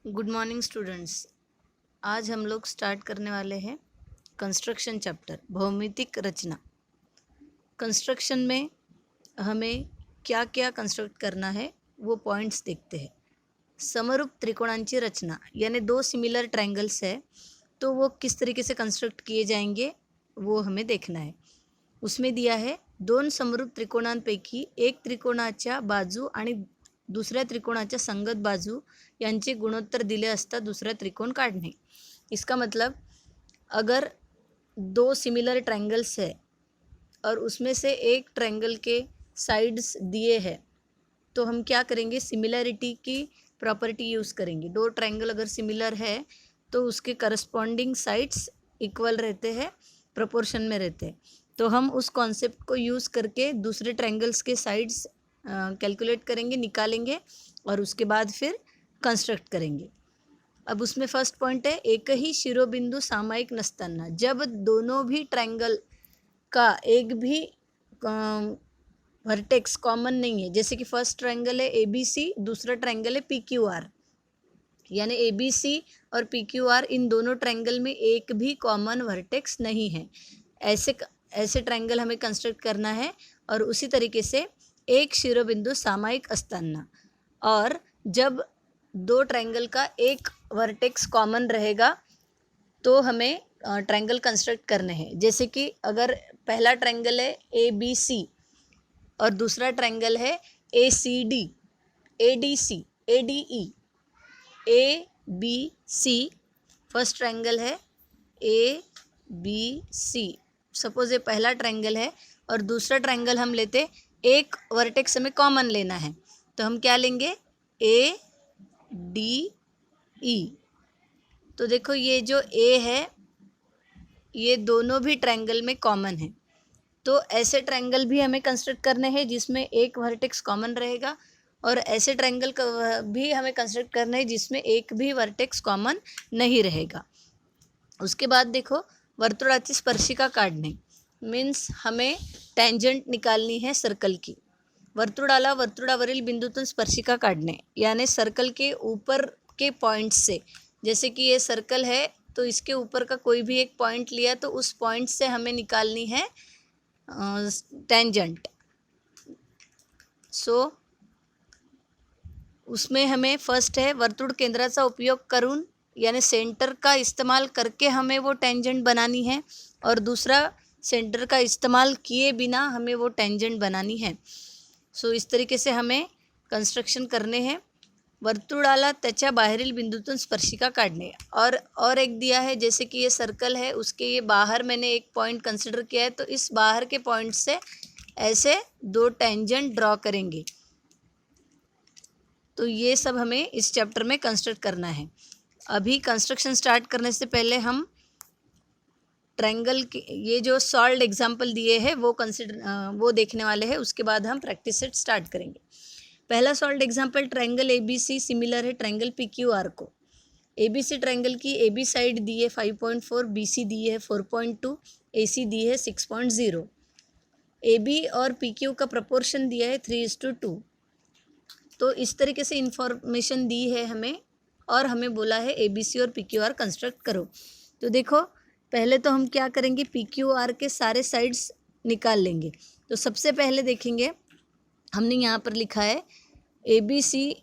Good morning students. आज हम लोग स्टार्ट करने वाले हैं कंस्ट्रक्शन चैप्टर, भौमितिक रचना। कंस्ट्रक्शन में हमें क्या क्या कंस्ट्रक्ट करना है वो पॉइंट्स देखते हैं। समरूप त्रिकोणांची रचना यानी दो सिमिलर ट्रायंगल्स है तो वो किस तरीके से कंस्ट्रक्ट किए जाएंगे वो हमें देखना है। उसमें दिया है दोन समरूप त्रिकोणांपैकी एक त्रिकोणाच्या बाजू आणि दुसऱ्या त्रिकोणाच्या संगत बाजू यांचे गुणोत्तर दिले असता दूसरा त्रिकोण काटने। इसका मतलब अगर दो सिमिलर ट्रायंगल्स है और उसमें से एक ट्रायंगल के साइड्स दिए हैं तो हम क्या करेंगे, सिमिलरिटी की प्रॉपर्टी यूज़ करेंगे। दो ट्रायंगल अगर सिमिलर है तो उसके करस्पॉन्डिंग साइड्स इक्वल रहते हैं, प्रोपोर्शन में रहते हैं। तो हम उस कॉन्सेप्ट को यूज़ करके दूसरे ट्रायंगल्स के साइड्स कैलकुलेट करेंगे, निकालेंगे और उसके बाद फिर कंस्ट्रक्ट करेंगे। अब उसमें फर्स्ट पॉइंट है एक ही शिरोबिंदु सामायिक नसताना, जब दोनों भी ट्रायंगल का एक भी वर्टेक्स कॉमन नहीं है। जैसे कि फर्स्ट ट्रायंगल है ABC, दूसरा ट्रायंगल है PQR, यानी ABC और PQR इन दोनों ट्रायंगल में एक भी कॉमन वर्टेक्स नहीं है। ऐसे ट्रायंगल हमें कंस्ट्रक्ट करना है। और उसी तरीके से एक शिरोबिंदु सामायिक असताना, और जब दो ट्रायंगल का एक वर्टेक्स कॉमन रहेगा तो हमें ट्रायंगल कंस्ट्रक्ट करने हैं। जैसे कि अगर पहला ट्रायंगल है ABC और दूसरा ट्रायंगल है ACD, ADC, ADE, ABC, first triangle है ABC। सपोज ये पहला ट्रायंगल है और दूसरा ट्रायंगल हम लेते, एक वर्टेक्स हमें कॉमन लेना है तो हम क्या लेंगे, ADE। तो देखो ये जो A है ये दोनों भी ट्रायंगल में कॉमन है। तो ऐसे ट्रायंगल भी हमें कंस्ट्रक्ट करने हैं जिसमें एक वर्टेक्स कॉमन रहेगा, और ऐसे ट्रायंगल भी हमें कंस्ट्रक्ट करना है जिसमें एक भी वर्टेक्स कॉमन नहीं रहेगा। उसके बाद देखो वर्तुळाची स्पर्शिका काढणे, मीन्स हमें टेंजेंट निकालनी है सर्कल की। वर्तुळाला वर्तुळावरील बिंदूतून स्पर्शिका काढणे यानी सर्कल के ऊपर के पॉइंट से, जैसे कि ये सर्कल है तो इसके ऊपर का कोई भी एक पॉइंट लिया तो उस पॉइंट से हमें निकालनी है टेंजेंट। सो उसमें हमें फर्स्ट है वर्तुळ केंद्राचा उपयोग करून यानी सेंटर का इस्तेमाल करके हमें वो टेंजेंट बनानी है, और दूसरा सेंटर का इस्तेमाल किए बिना हमें वो टेंजेंट बनानी है। सो इस तरीके से हमें कंस्ट्रक्शन करने हैं। वर्तुळाला त्याच्या बाहेरील बिंदूतून स्पर्शिका काढणे, और एक दिया है जैसे कि ये सर्कल है उसके ये बाहर मैंने एक पॉइंट कंसिडर किया है तो इस बाहर के पॉइंट से ऐसे दो टेंजेंट ड्रॉ करेंगे। तो ये सब हमें इस चैप्टर में कंस्ट्रक्ट करना है। अभी कंस्ट्रक्शन स्टार्ट करने से पहले हम ट्रायंगल के ये जो सॉल्व्ड एग्जाम्पल दिए हैं वो देखने वाले हैं। उसके बाद हम प्रैक्टिस सेट स्टार्ट करेंगे। पहला solved example, triangle ABC similar है ट्रायंगल PQR को। ABC ट्रायंगल की AB साइड दी है 5.4, BC दी है 4.2, AC दी है 6.0। AB और PQ का प्रपोर्शन दिया है 3:2। तो इस तरीके से इंफॉर्मेशन दी है हमें, और हमें बोला है ABC और PQR कंस्ट्रक्ट करो। तो देखो पहले तो हम क्या करेंगे, PQR के सारे साइड्स निकाल लेंगे। तो सबसे पहले देखेंगे, हमने यहाँ पर लिखा है ABC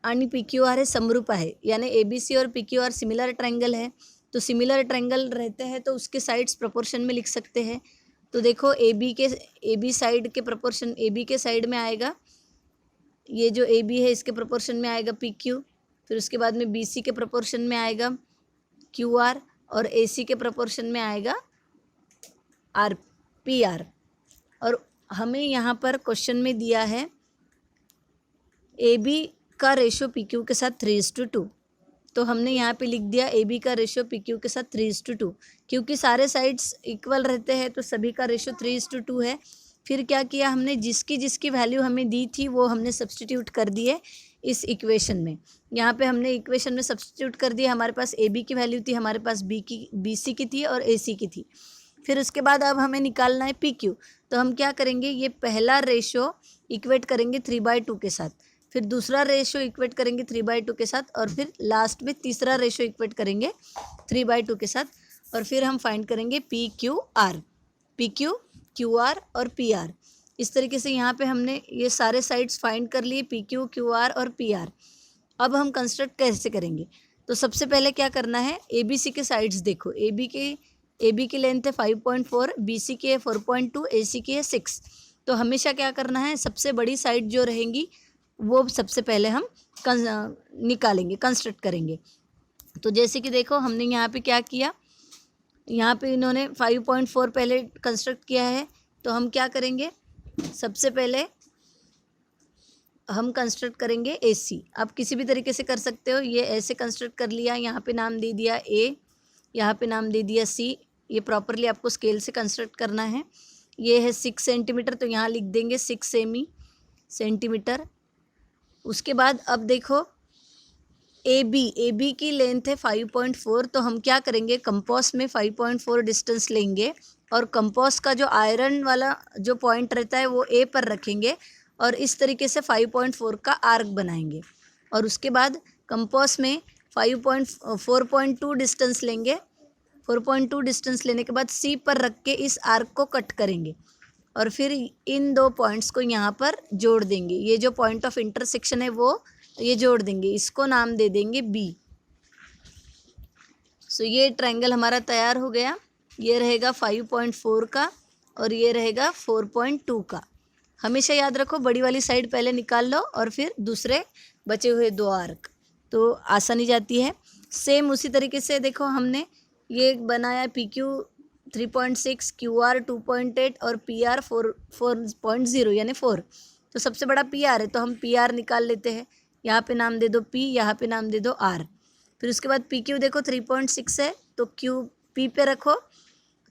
आणि PQR हे समरूप है, यानी ABC और PQR सिमिलर ट्रायंगल है। तो सिमिलर ट्रायंगल रहते हैं तो उसके साइड्स प्रोपोर्शन में लिख सकते हैं। तो देखो AB साइड के प्रोपोर्शन AB के साइड में आएगा, ये जो AB है इसके प्रोपोर्शन में आएगा PQ, फिर उसके बाद में BC के प्रोपोर्शन में आएगा QR, और AC के प्रोपोर्शन में आएगा PR। और हमें यहाँ पर क्वेश्चन में दिया है AB का रेशो PQ के साथ 3:2। तो हमने यहाँ पे लिख दिया AB का रेशो PQ के साथ 3:2, क्योंकि सारे साइड्स इक्वल रहते हैं तो सभी का रेशो 3:2 है। फिर क्या किया हमने, जिसकी वैल्यू हमें दी थी वो हमने सब्सटीट्यूट कर दिए इस इक्वेशन में। यहाँ पे हमने इक्वेशन में सब्सटीट्यूट कर दिया, हमारे पास AB की वैल्यू थी, हमारे पास BC की थी और AC की थी। फिर उसके बाद अब हमें निकालना है PQ। तो हम क्या करेंगे, ये पहला रेशो इक्वेट करेंगे 3/2 के साथ। फिर दूसरा रेशो इक्वेट करेंगे 3/2 के साथ, और फिर लास्ट में तीसरा रेशो इक्वेट करेंगे 3/2 के साथ, और फिर हम फाइंड करेंगे P Q are, P Q, Q R और पी आर। इस तरीके से यहाँ पे हमने ये सारे साइड्स फाइंड कर लिए, पी क्यू, क्यू आर और पी आर। अब हम कंस्ट्रक्ट कैसे करेंगे? तो सबसे पहले क्या करना है, ए बी सी के साइड्स देखो। ए बी की लेंथ है 5.4, बी सी की है 4.2, ए सी की है 6। तो हमेशा क्या करना है, सबसे बड़ी साइड जो रहेंगी वो सबसे पहले हम निकालेंगे, कंस्ट्रक्ट करेंगे। तो जैसे कि देखो हमने यहाँ पे क्या किया, यहाँ पे इन्होंने 5.4 पहले कंस्ट्रक्ट किया है, तो हम क्या करेंगे, सबसे पहले हम कंस्ट्रक्ट करेंगे ए सी। आप किसी भी तरीके से कर सकते हो, ये ऐसे कंस्ट्रक्ट कर लिया, यहाँ पे नाम दे दिया ए, यहाँ पे नाम दे दिया सी। ये प्रॉपरली आपको स्केल से कंस्ट्रक्ट करना है। ये है 6 सेंटीमीटर, तो यहाँ लिख देंगे 6 सेंटीमीटर। उसके बाद अब देखो ए बी की लेंथ है 5.4, तो हम क्या करेंगे, कंपास में 5.4 डिस्टेंस लेंगे, और कंपास का जो आयरन वाला जो पॉइंट रहता है वो ए पर रखेंगे, और इस तरीके से 5.4 का आर्क बनाएंगे। और उसके बाद कंपास में 4.2 डिस्टेंस लेंगे। 4.2 डिस्टेंस लेने के बाद सी पर रख के इस आर्क को कट करेंगे, और फिर इन दो पॉइंट्स को यहाँ पर जोड़ देंगे। ये जो पॉइंट ऑफ इंटरसेक्शन है वो ये जोड़ देंगे, इसको नाम दे देंगे बी। सो ये ट्रायंगल हमारा तैयार हो गया। ये रहेगा 5.4 का और ये रहेगा 4.2 का। हमेशा याद रखो, बड़ी वाली साइड पहले निकाल लो और फिर दूसरे बचे हुए दो आर्क, तो आसानी जाती है। सेम उसी तरीके से देखो हमने ये बनाया पी क्यू 3.6, क्यू आर 2.8 और पी आर 4.0 यानी 4। तो सबसे बड़ा पी आर है, तो हम पी आर निकाल लेते हैं। यहाँ पे नाम दे दो पी, यहाँ पे नाम दे दो आर। फिर उसके बाद पी क्यू देखो 3.6 है, तो क्यू पी पे रखो।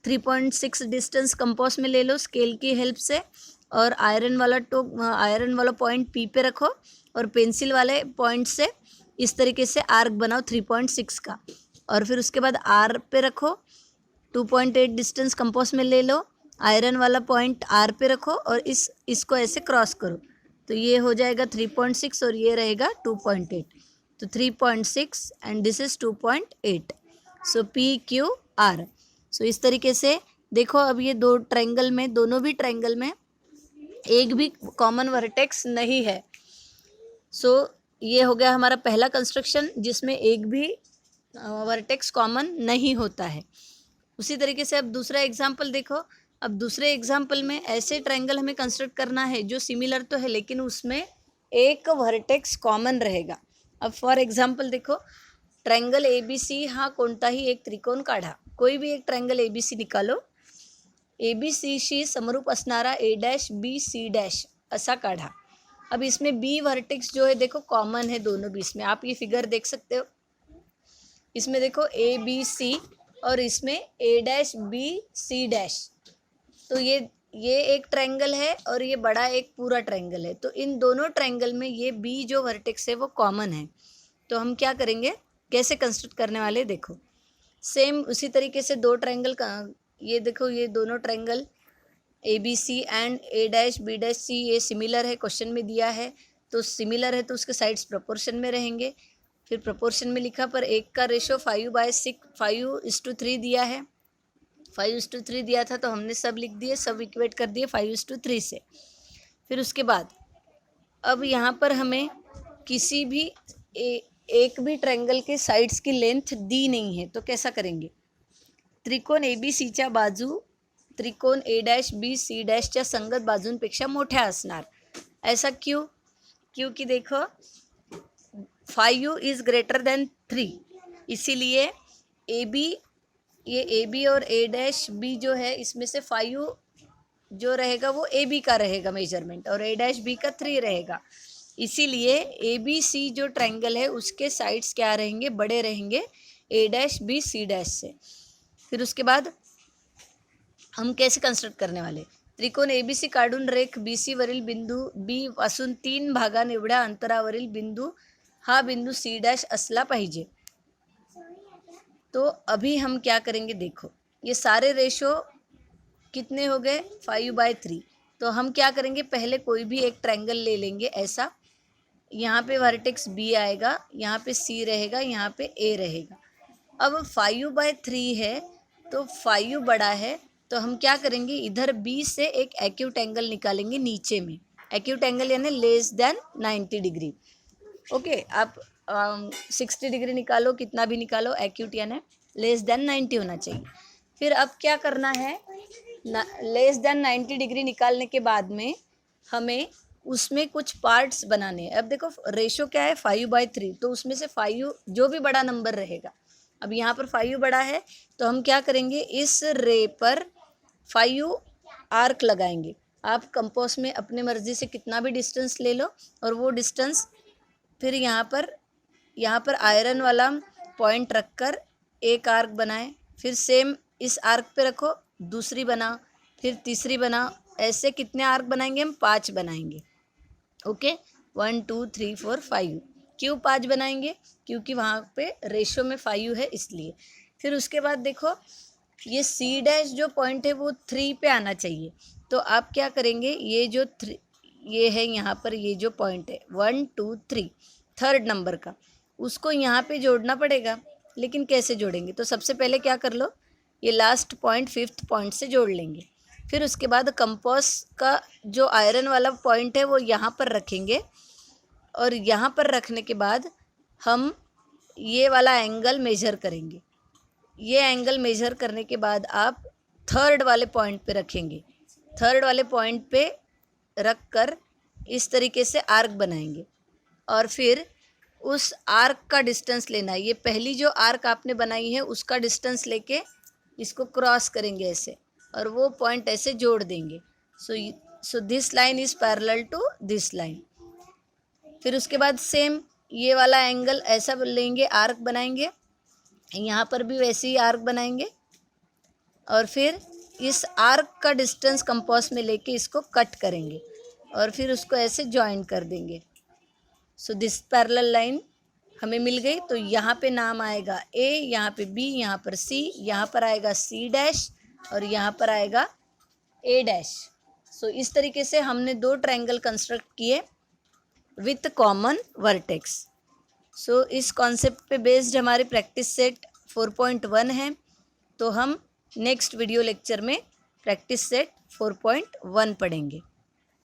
3.6 डिस्टेंस कंपास में ले लो स्केल की हेल्प से, और आयरन वाला पॉइंट पी पे रखो, और पेंसिल वाले पॉइंट से इस तरीके से आर्क बनाओ 3.6 का। और फिर उसके बाद आर पे रखो, 2.8 डिस्टेंस कंपास में ले लो, आयरन वाला पॉइंट आर पे रखो, और इसको ऐसे क्रॉस करो, तो ये हो जाएगा 3.6 और ये रहेगा 2.8। तो 3.6 and this is 2.8। So P Q R. So इस तरीके से देखो, अब ये दोनों भी ट्रायंगल में एक भी कॉमन वर्टेक्स नहीं है। सो ये हो गया हमारा पहला कंस्ट्रक्शन जिसमें एक भी वर्टेक्स कॉमन नहीं होता है। उसी तरीके से अब दूसरा एग्जाम्पल देखो। अब दूसरे एग्जाम्पल में ऐसे ट्रायंगल हमें कंस्ट्रक्ट करना है जो सिमिलर तो है लेकिन उसमें एक वर्टेक्स कॉमन रहेगा। अब फॉर एग्जाम्पल देखो, ट्रायंगल ए बी सी हा कोणताही एक त्रिकोण काढा। कोई भी एक ट्रायंगल ए बी सी निकालो, ए बी सीशी समरूप असणारा ए डैश बी सी डैश असा काढा। अब इसमें बी वर्टेक्स जो है देखो कॉमन है दोनों बीच में। आप ये फिगर देख सकते हो, इसमें देखो ए बी सी और इसमें ए डैश बी सी डैश। तो ये एक ट्रायंगल है और ये बड़ा एक पूरा ट्रायंगल है। तो इन दोनों ट्रायंगल में ये बी जो वर्टेक्स है वो कॉमन है। तो हम क्या करेंगे, कैसे कंस्ट्रक्ट करने वाले देखो। सेम उसी तरीके से दो ट्रायंगल का, ये देखो ये दोनों triangle A B C and A dash B dash C ये सिमिलर है, क्वेश्चन में दिया है। तो सिमिलर है तो उसके साइड्स प्रोपोर्शन में रहेंगे। फिर प्रोपोर्शन में लिखा पर एक का रेशो 5/6 दिया है। 5:3 दिया था तो हमने सब लिख दिए, सब इक्वेट कर दिए 5:3 से। फिर उसके बाद अब यहाँ पर हमें किसी भी एक भी ट्रायंगल के साइड्स की लेंथ दी नहीं है, तो कैसा करेंगे। त्रिकोण ए बी सीच्या बाजू त्रिकोण ए डॅश बी सी डॅशच्या संगत बाजूंपेक्षा मोठ्या असणार। ऐसा क्यों? क्योंकि देखो 5u इज़ ग्रेटर देन 3, इसीलिए ए बी, ये ए बी और ए डैश बी जो है इसमें से 5u जो रहेगा वो ए बी का रहेगा मेजरमेंट, और ए डैश बी का 3 रहेगा। इसीलिए ए बी सी जो ट्रायंगल है उसके साइड्स क्या रहेंगे, बड़े रहेंगे ए डैश बी सी डैश से। फिर उसके बाद हम कैसे कंस्ट्रक्ट करने वाले, त्रिकोण ए बी सी काढून रेख बी सी वरील बिंदू बी पासून 3 भागांएवढ्या अंतरावरील बिंदू हा बिंदू सी डैश असला पाहिजे। तो अभी हम क्या करेंगे देखो, ये सारे रेशो कितने हो गए 5/3। तो हम क्या करेंगे, पहले कोई भी एक ट्रायंगल ले लेंगे ऐसा, यहाँ पे वर्टेक्स बी आएगा, यहाँ पे सी रहेगा, यहाँ पे ए रहेगा। अब 5/3 है तो 5 बड़ा है, तो हम क्या करेंगे, इधर बी से एक एक्यूट एंगल निकालेंगे नीचे में। एक्यूट एंगल यानी लेस देन 90 डिग्री। ओके, आप 60 डिग्री निकालो, कितना भी निकालो, एक्यूट यानी लेस देन 90 होना चाहिए। फिर अब क्या करना है, लेस देन 90 डिग्री निकालने के बाद में हमें उसमें कुछ पार्ट्स बनाने हैं। अब देखो रेशो क्या है, 5/3, तो उसमें से 5 जो भी बड़ा नंबर रहेगा, अब यहाँ पर 5 बड़ा है तो हम क्या करेंगे, इस रे पर 5 आर्क लगाएंगे। आप कंपास में अपने मर्जी से कितना भी डिस्टेंस ले लो, और वो डिस्टेंस फिर यहाँ पर आयरन वाला पॉइंट रखकर एक आर्क बनाए, फिर सेम इस आर्क पे रखो, दूसरी बनाओ, फिर तीसरी बनाओ। ऐसे कितने आर्क बनाएंगे हम, 5 बनाएंगे। ओके, 1 2 3 4 5। क्यों 5 बनाएंगे, क्योंकि वहाँ पे रेशो में 5 है इसलिए। फिर उसके बाद देखो ये सी डैश जो पॉइंट है वो 3 पे आना चाहिए, तो आप क्या करेंगे, ये जो 3 ये है यहाँ पर, ये जो पॉइंट है 1 2 3 थर्ड नंबर का, उसको यहाँ पे जोड़ना पड़ेगा। लेकिन कैसे जोड़ेंगे, तो सबसे पहले क्या कर लो, ये लास्ट पॉइंट 5th पॉइंट से जोड़ लेंगे। फिर उसके बाद कंपास का जो आयरन वाला पॉइंट है वो यहाँ पर रखेंगे, और यहाँ पर रखने के बाद हम ये वाला एंगल मेजर करेंगे। ये एंगल मेजर करने के बाद आप थर्ड वाले पॉइंट पे रखेंगे। थर्ड वाले पॉइंट पे रख कर इस तरीके से आर्क बनाएंगे, और फिर उस आर्क का डिस्टेंस लेना है। ये पहली जो आर्क आपने बनाई है उसका डिस्टेंस लेके इसको क्रॉस करेंगे ऐसे, और वो पॉइंट ऐसे जोड़ देंगे। So this line is parallel to this line. फिर उसके बाद सेम ये वाला एंगल ऐसा लेंगे, आर्क बनाएंगे, यहाँ पर भी वैसे ही आर्क बनाएंगे, और फिर इस आर्क का डिस्टेंस कंपास में लेके इसको कट करेंगे, और फिर उसको ऐसे जॉइन कर देंगे। सो दिस पैरेलल लाइन हमें मिल गई। तो यहाँ पे नाम आएगा ए, यहाँ पे बी, यहाँ पर सी, यहाँ पर आएगा सी डैश, और यहाँ पर आएगा ए डैश। सो इस तरीके से हमने 2 ट्रायंगल कंस्ट्रक्ट किए विथ कॉमन वर्टेक्स। सो इस कॉन्सेप्ट पे बेस्ड हमारे प्रैक्टिस सेट 4.1 है। तो हम नेक्स्ट वीडियो लेक्चर में प्रैक्टिस सेट 4.1 पढ़ेंगे।